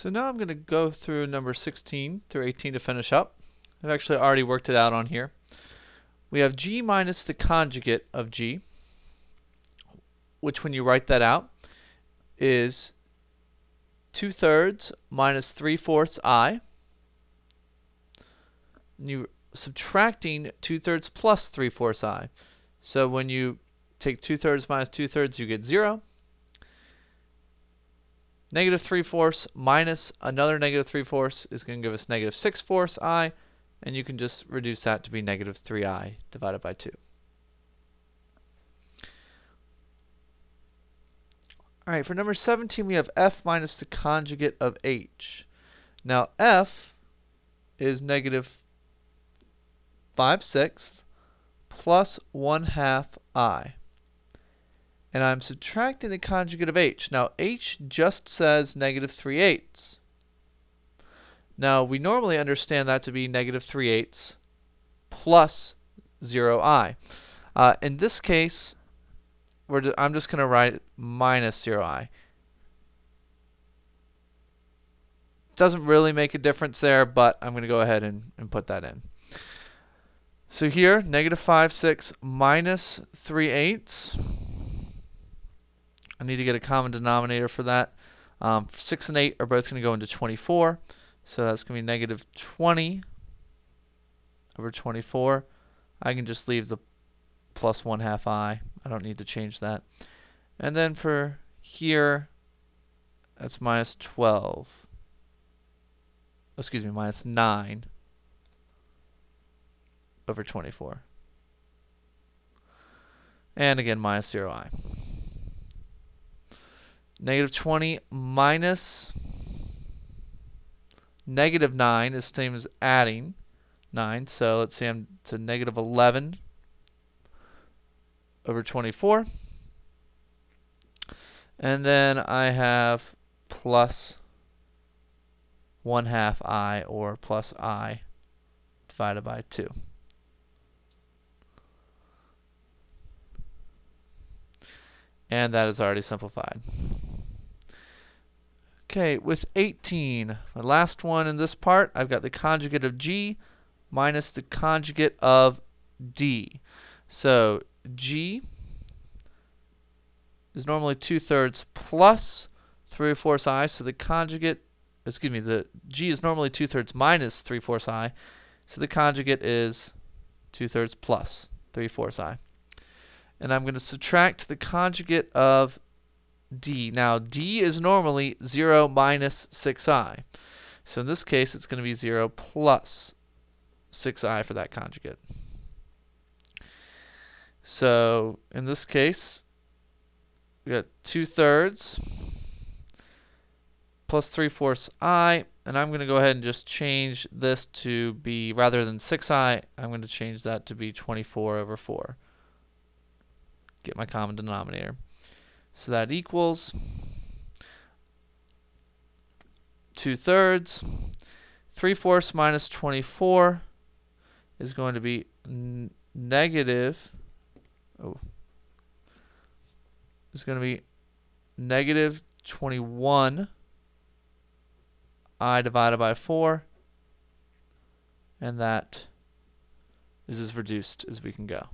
So now I'm going to go through number 16 through 18 to finish up. I've actually already worked it out on here. We have g minus the conjugate of g, which when you write that out is 2/3 minus 3/4 I. And you're subtracting 2/3 plus 3/4 I. So when you take 2/3 minus 2/3, you get 0. Negative 3/4 minus another negative 3/4 is going to give us negative 6/4 I, and you can just reduce that to be negative 3I divided by 2. Alright, for number 17 we have f minus the conjugate of h. Now f is negative 5/6 plus 1/2 I. And I'm subtracting the conjugate of h. Now h just says negative 3/8. Now we normally understand that to be negative 3/8 plus 0I. In this case, I'm just going to write minus 0I. Doesn't really make a difference there, but I'm going to go ahead and put that in. So here, negative 5/6 minus 3/8. I need to get a common denominator for that. 6 and 8 are both going to go into 24. So that's going to be negative 20 over 24. I can just leave the plus 1/2 I. I don't need to change that. And then for here, that's minus 12. Excuse me, minus 9 over 24. And again, minus 0I. Negative 20 minus negative 9 is the same as adding 9. So let's say I'm to negative 11 over 24. And then I have plus 1/2 I, or plus I divided by 2. And that is already simplified. Okay, with 18, the last one in this part, I've got the conjugate of g minus the conjugate of d. So g is normally 2/3 plus 3/4 I, so the conjugate, the g is normally 2/3 minus 3/4 I, so the conjugate is 2/3 plus 3/4 I. And I'm going to subtract the conjugate of d. Now, d is normally 0 minus 6i. So in this case, it's going to be 0 plus 6i for that conjugate. So in this case, we got 2/3 plus 3/4 I, and I'm going to go ahead and just change this to be, rather than 6i, I'm going to change that to be 24 over 4. Get my common denominator. So that equals 2/3. 3/4 minus 24 is going to be negative. Is going to be negative 21 I divided by 4, and that is as reduced as we can go.